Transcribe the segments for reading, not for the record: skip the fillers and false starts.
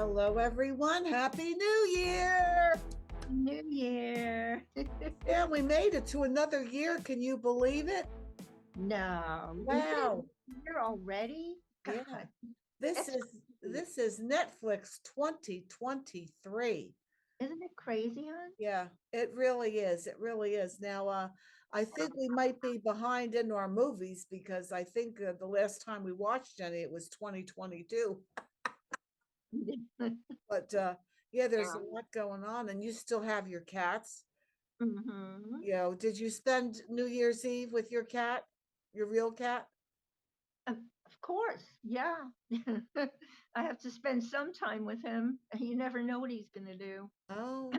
Hello, everyone. Happy New Year. New Year. Yeah, we made it to another year. Can you believe it? No, we made it Wow. here already. Yeah. God, This that's is crazy. this is Netflix 2023. Isn't it crazy, hon? Yeah, it really is. It really is. Now, I think we might be behind in our movies because I think the last time we watched any, it was 2022. But yeah, there's a Yeah. lot going on, and you still have your cats. Mm-hmm. Did you spend New Year's Eve with your cat, your real cat? Of course, yeah. I have to spend some time with him. You never know what he's gonna do. Oh,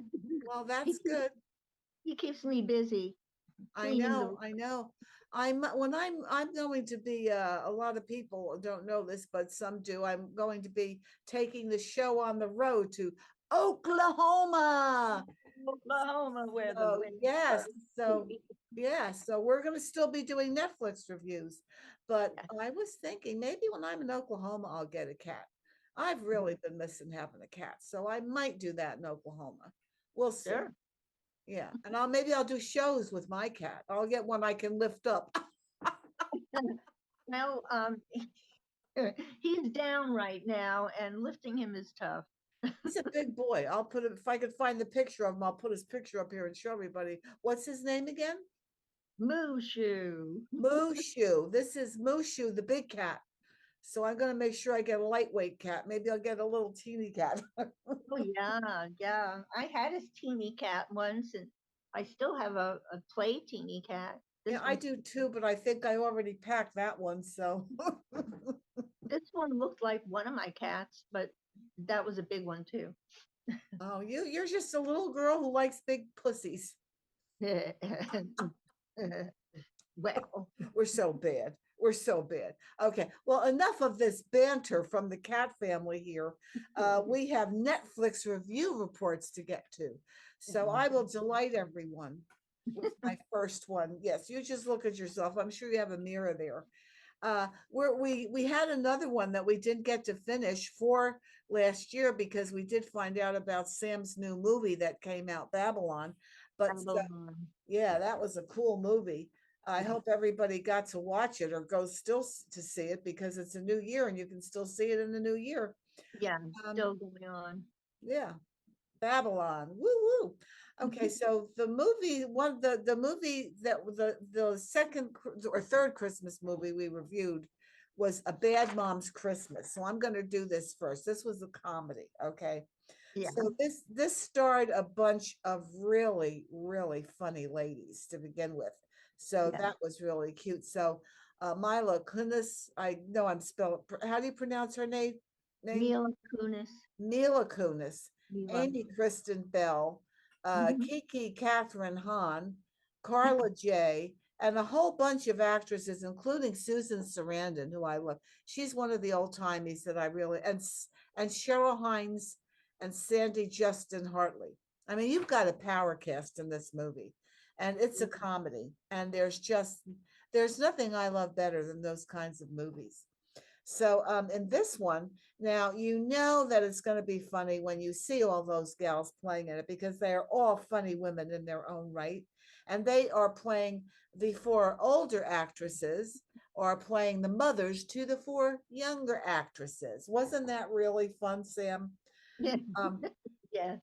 well, He that's keeps good. he keeps me busy I cleaning the. know, I know. I'm going to be a lot of people don't know this, but some do. I'm going to be taking the show on the road to Oklahoma. Oklahoma where the So wind yes, blows. so yeah, so we're going to still be doing Netflix reviews. But Yeah, I was thinking maybe when I'm in Oklahoma, I'll get a cat. I've really been missing having a cat, so I might do that in Oklahoma. We'll see. sure. Yeah, and maybe I'll do shows with my cat. I'll get one I can lift up. Well, he's down right now, and lifting him is tough. He's a big boy. I'll put him if I could find the picture of him. I'll put his picture up here and show everybody. What's his name again? Mushu. Mushu. This is Mushu, the big cat. So I'm gonna make sure I get a lightweight cat. Maybe I'll get a little teeny cat. Oh yeah, yeah. I had a teeny cat once, and I still have a play teeny cat. Yeah, I do too, but I think I already packed that one. So This one looked like one of my cats, but that was a big one too. oh, you're just a little girl who likes big pussies. Well, We're so bad. We're so bad. Okay. Well, enough of this banter from the cat family here. We have Netflix review reports to get to. So I will delight everyone with my first one. Yes, you just look at yourself. I'm sure you have a mirror there. We had another one that we didn't get to finish for last year because we did find out about Sam's new movie that came out, Babylon. But yeah, that was a cool movie. I hope everybody got to watch it or goes still to see it because it's a new year and you can still see it in the new year. yeah, Um, still going on. yeah, Babylon. Woo woo. Okay, so the movie that the second or third Christmas movie we reviewed was A Bad Mom's Christmas. So I'm going to do this first. This was a comedy, okay? Yeah, So this starred a bunch of really funny ladies to begin with. So yeah. that was really cute. So Mila Kunis, I know I'm spelling. How do you pronounce her name? Name Mila Kunis. Mila Kunis, Mila. Amy Kristen Bell, Mhm. Kiki Catherine Hahn, Carla J, and a whole bunch of actresses, including Susan Sarandon, who I love. She's one of the old timies that I really and Cheryl Hines and Sandy Justin Hartley. I mean, you've got a power cast in this movie, and it's a comedy. And there's nothing I love better than those kinds of movies. So in this one, now you know that it's going to be funny when you see all those gals playing in it because they are all funny women in their own right. And they are playing the four older actresses or playing the mothers to the four younger actresses. Wasn't that really fun, Sam? Yeah, Um, yes.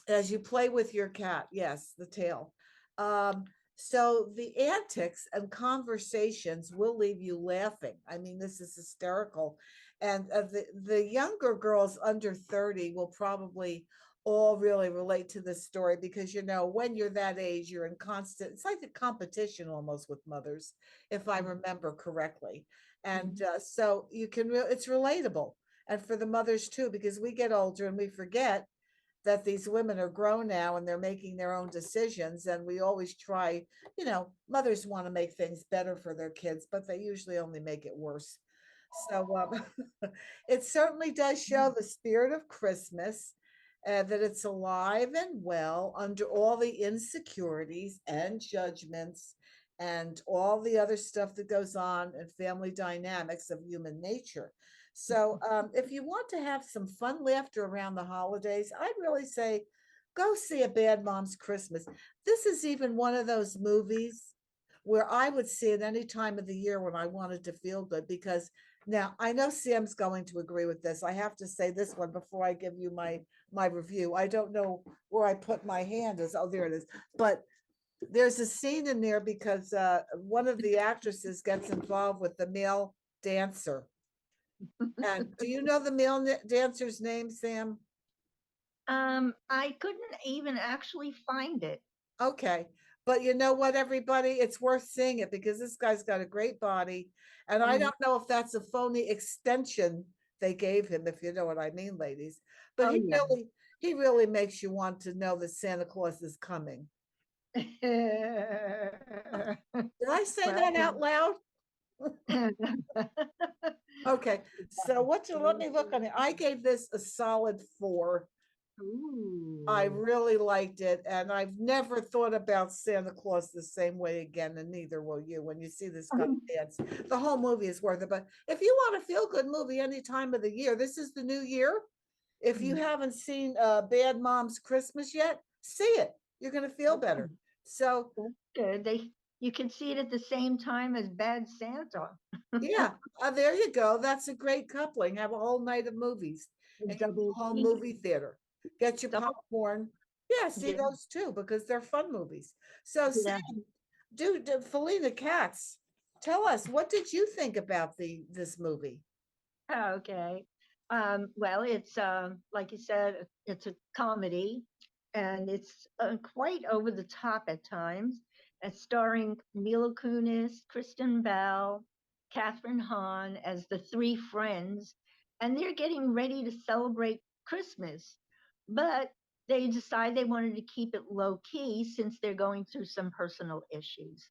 as you play with your cat. Yes, the tail. Um, so the antics and conversations will leave you laughing. I mean, this is hysterical. And the younger girls under 30 will probably all really relate to this story because when you're that age, you're in constant, it's like a competition almost with mothers, if I remember correctly. And Mhm. so it's relatable. And for the mothers too, because we get older and we forget that these women are grown now and they're making their own decisions. And we always try, mothers want to make things better for their kids, but they usually only make it worse. So it certainly does show the spirit of Christmas, that it's alive and well under all the insecurities and judgments and all the other stuff that goes on and family dynamics of human nature. So, if you want to have some fun laughter around the holidays, I'd really say go see A Bad Mom's Christmas. This is even one of those movies where I would see it any time of the year when I wanted to feel good. Because now I know Sam's going to agree with this. I have to say this one before I give you my review. I don't know where I put my hand is. Oh, there it is. But there's a scene in there because one of the actresses gets involved with the male dancer. And do you know the male dancer's name, Sam? I couldn't even actually find it. Okay. But you know what, everybody? It's worth seeing it because this guy's got a great body. And I Mhm. don't know if that's a phony extension they gave him, if you know what I mean, ladies. But Oh yeah. he really makes you want to know that Santa Claus is coming. Did I say Well, that out loud? Okay. So let me look on it. I gave this a solid 4. I ooh, really liked it, and I've never thought about Santa Claus the same way again, and neither will you when you see this guy dance. The whole movie is worth it. But if you want a feel-good movie any time of the year, this is the new year. If you haven't seen Bad Mom's Christmas yet, see it. You're going to feel better. So, that's good. You can see it at the same time as Bad Santa. yeah, there you go. That's a great coupling. Have a whole night of movies and you Double go home feature. movie theater. Get your Double, popcorn. Yeah, see yeah, those too because they're fun movies. So, yeah. Sam, Felina Katz, tell us what did you think about this movie? Okay. Well, it's like you said, it's a comedy, and it's quite over the top at times. It's starring Mila Kunis, Kristen Bell, Catherine Hahn as the three friends, and they're getting ready to celebrate Christmas, but they decide they wanted to keep it low key since they're going through some personal issues.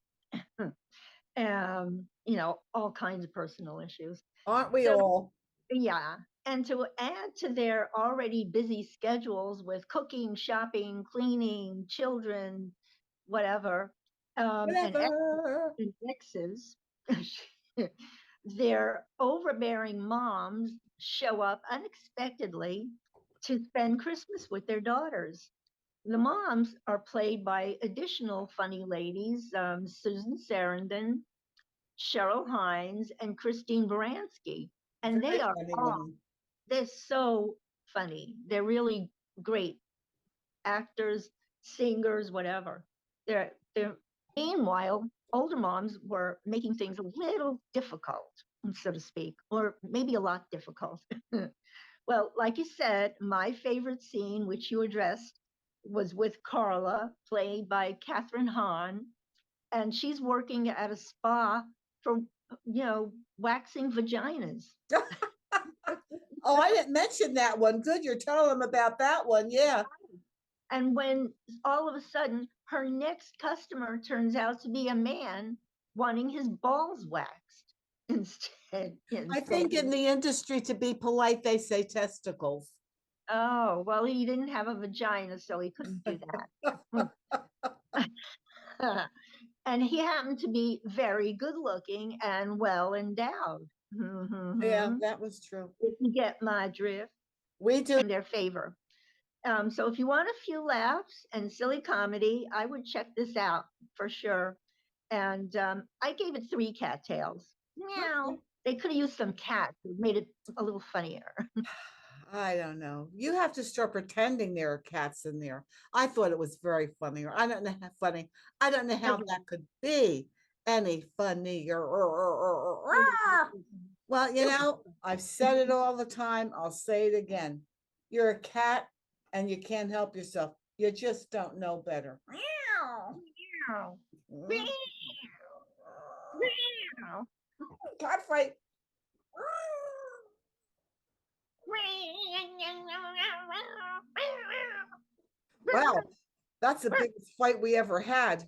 All kinds of personal issues. Aren't we So all? yeah. And to add to their already busy schedules with cooking, shopping, cleaning, children, whatever, Whatever. and exes, their overbearing moms show up unexpectedly to spend Christmas with their daughters. The moms are played by additional funny ladies, Susan Sarandon, Cheryl Hines, and Christine Baranski. And they Very are funny all women. they're so funny. They're really great actors, singers, whatever. They're meanwhile, older moms were making things a little difficult, so to speak, or maybe a lot difficult. Well, like you said, my favorite scene, which you addressed, was with Carla, played by Catherine Hahn, and she's working at a spa for waxing vaginas. Oh, I didn't mention that one. Good, you're telling them about that one. Yeah. And when all of a sudden her next customer turns out to be a man wanting his balls waxed instead. I Instead. think in the industry, to be polite, they say testicles. Oh, well, he didn't have a vagina, so he couldn't do that. And he happened to be very good looking and well endowed. Yeah, Mm-hmm. that was true. If you get my drift, We do. in their favor. So if you want a few laughs and silly comedy, I would check this out for sure. And I gave it 3 cattails. Meow. Okay. They could have used some cats. It made it a little funnier. I don't know. You have to start pretending there are cats in there. I thought it was very funny. Or I don't know how funny. I don't know how that could be any funnier. Well, I've said it all the time. I'll say it again. You're a cat and you can't help yourself. You just don't know better. Meow. Mm. Meow. Cat fight. Wow, that's the biggest fight we ever had.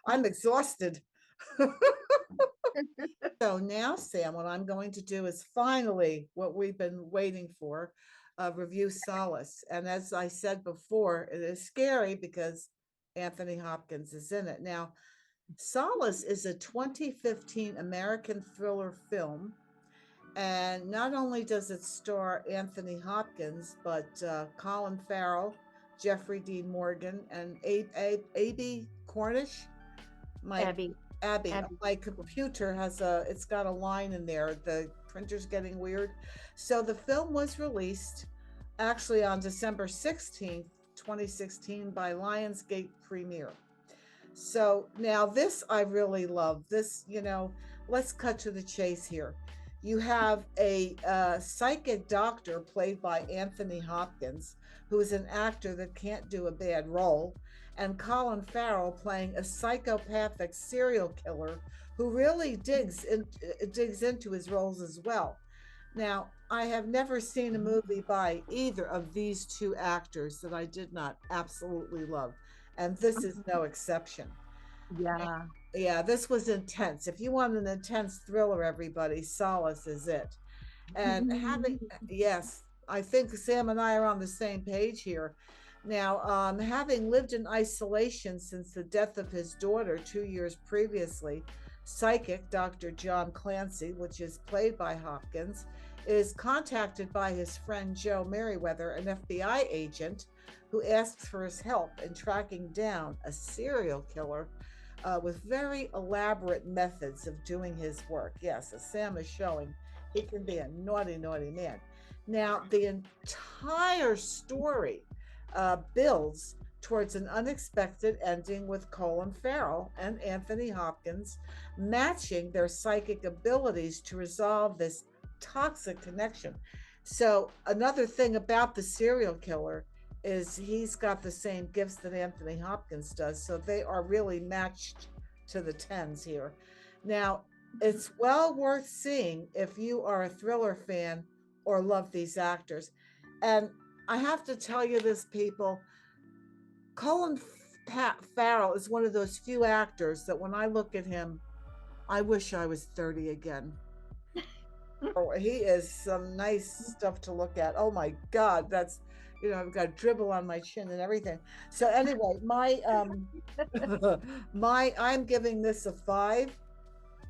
I'm exhausted. So now, Sam, what I'm going to do is finally what we've been waiting for, review Solace. And as I said before, it is scary because Anthony Hopkins is in it. Now, Solace is a 2015 American thriller film, and not only does it star Anthony Hopkins, but Colin Farrell, Jeffrey Dean Morgan, and A.B. Cornish. My Abby, Abby, Abby. my computer has it's got a line in there. The printer's getting weird. So the film was released actually on December 16th, 2016 by Lionsgate Premiere. So now this I really love. This, let's cut to the chase here. You have a psychic doctor played by Anthony Hopkins, who is an actor that can't do a bad role, and Colin Farrell playing a psychopathic serial killer who really digs into his roles as well. Now, I have never seen a movie by either of these two actors that I did not absolutely love, and this is no exception. Yeah. Yeah, this was intense. If you want an intense thriller, everybody, Solace is it. And yes, I think Sam and I are on the same page here. Now, having lived in isolation since the death of his daughter 2 years previously, psychic Dr. John Clancy, which is played by Hopkins, is contacted by his friend Joe Merriweather, an FBI agent, who asks for his help in tracking down a serial killer with very elaborate methods of doing his work. Yes, as Sam is showing, he can be a naughty, naughty man. Now, the entire story builds towards an unexpected ending with Colin Farrell and Anthony Hopkins matching their psychic abilities to resolve this toxic connection. So, another thing about the serial killer is he's got the same gifts that Anthony Hopkins does. So they are really matched to the tens here. Now, it's well worth seeing if you are a thriller fan or love these actors. And I have to tell you this, people, Colin Farrell is one of those few actors that when I look at him, I wish I was 30 again. Oh, he is some nice stuff to look at. Oh my God, that's I've got dribble on my chin and everything. So anyway, my I'm giving this a 5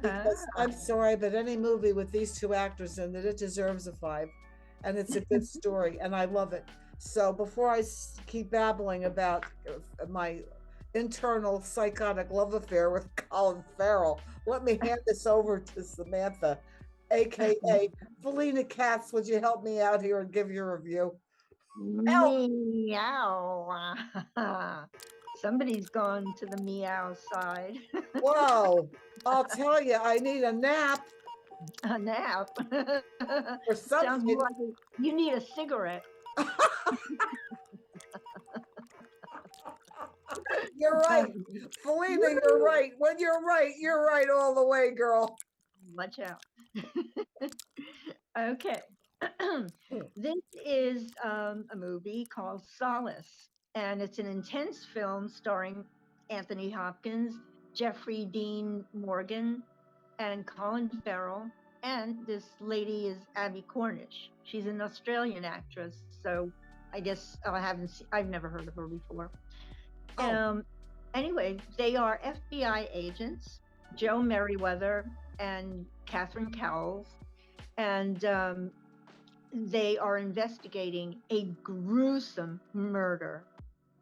because I'm sorry, but any movie with these two actors in it deserves a 5, and it's a good story, and I love it. So before I keep babbling about my internal psychotic love affair with Colin Farrell, let me hand this over to Samantha, AKA Felina Katz. Would you help me out here and give your review? Meow. Somebody's gone to the meow side. Whoa, I'll tell you, I need a nap. A nap. Or something. Sounds more like you need a cigarette. You're right. Felina, you're right. When you're right all the way, girl. Watch out. Okay. This is a movie called Solace, and it's an intense film starring Anthony Hopkins, Jeffrey Dean Morgan, and Colin Farrell. And this lady is Abby Cornish. She's an Australian actress, so I guess I've never heard of her before. Oh. Anyway, they are FBI agents, Joe Merriweather and Catherine Cowles, and they are investigating a gruesome murder,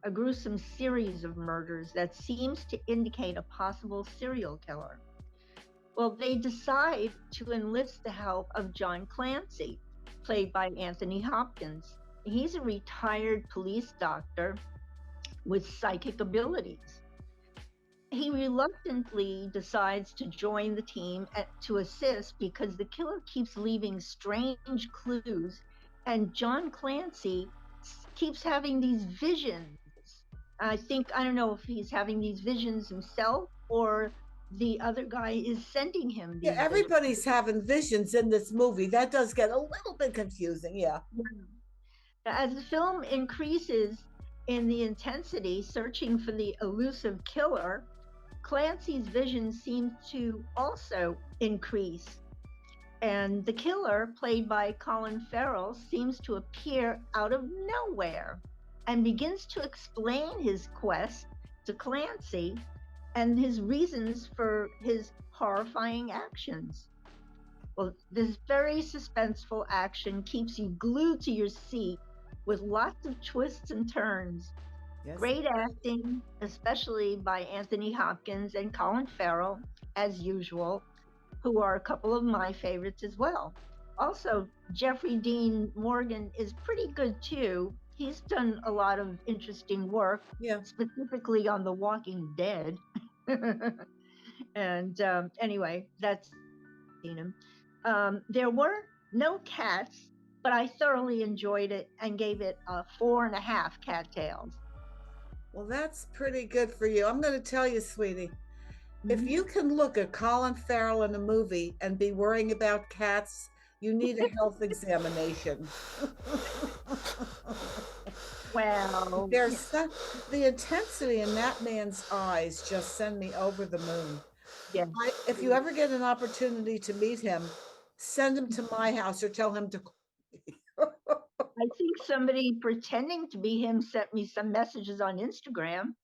a gruesome series of murders that seems to indicate a possible serial killer. Well, they decide to enlist the help of John Clancy, played by Anthony Hopkins. He's a retired police doctor with psychic abilities. He reluctantly decides to join the team to assist because the killer keeps leaving strange clues, and John Clancy keeps having these visions. I don't know if he's having these visions himself or the other guy is sending him these everybody's having visions in this movie. That does get a little bit confusing. Yeah. As the film increases in the intensity, searching for the elusive killer, Clancy's vision seems to also increase. And the killer, played by Colin Farrell, seems to appear out of nowhere and begins to explain his quest to Clancy and his reasons for his horrifying actions. Well, this very suspenseful action keeps you glued to your seat with lots of twists and turns. Yes. Great acting, especially by Anthony Hopkins and Colin Farrell, as usual, who are a couple of my favorites as well. Also, Jeffrey Dean Morgan is pretty good too. He's done a lot of interesting work, Yeah. specifically on The Walking Dead. And anyway, that's seen him. There were no cats, but I thoroughly enjoyed it and gave it a 4.5 cattails. Well, that's pretty good for you. I'm going to tell you, sweetie, if Mhm. you can look at Colin Farrell in a movie and be worrying about cats, you need a health examination. Well, There's such, the intensity in that man's eyes just send me over the moon. yeah. If you ever get an opportunity to meet him, send him to my house or tell him to. I think somebody pretending to be him sent me some messages on Instagram.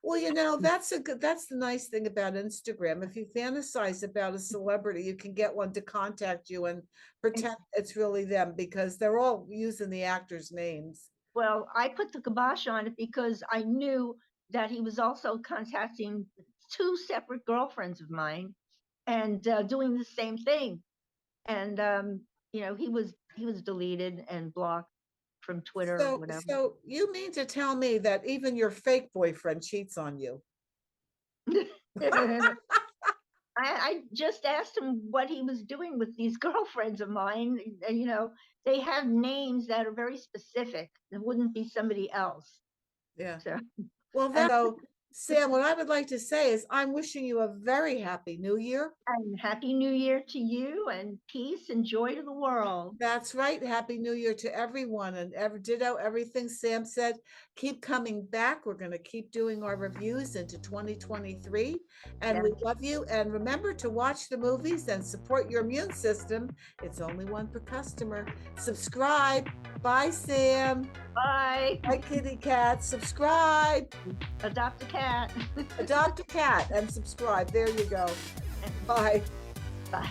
Well, you know, that's the nice thing about Instagram. If you fantasize about a celebrity, you can get one to contact you and pretend it's really them because they're all using the actors' names. Well, I put the kibosh on it because I knew that he was also contacting 2 separate girlfriends of mine and doing the same thing. And he was deleted and blocked from Twitter or So, whatever. so you mean to tell me that even your fake boyfriend cheats on you? I just asked him what he was doing with these girlfriends of mine. They have names that are very specific. It wouldn't be somebody else. Yeah. So, Well, so Sam, what I would like to say is I'm wishing you a very happy new year. and Happy New Year to you, and peace and joy to the world. That's right. Happy New Year to everyone and ditto everything Sam said. Keep coming back. We're going to keep doing our reviews into 2023. And we love you. And remember to watch the movies and support your immune system. It's only one per customer. Subscribe. Bye, Sam. Bye. Bye, kitty cat. Subscribe. Adopt a cat. Adopt a cat and subscribe. There you go. Bye. Bye.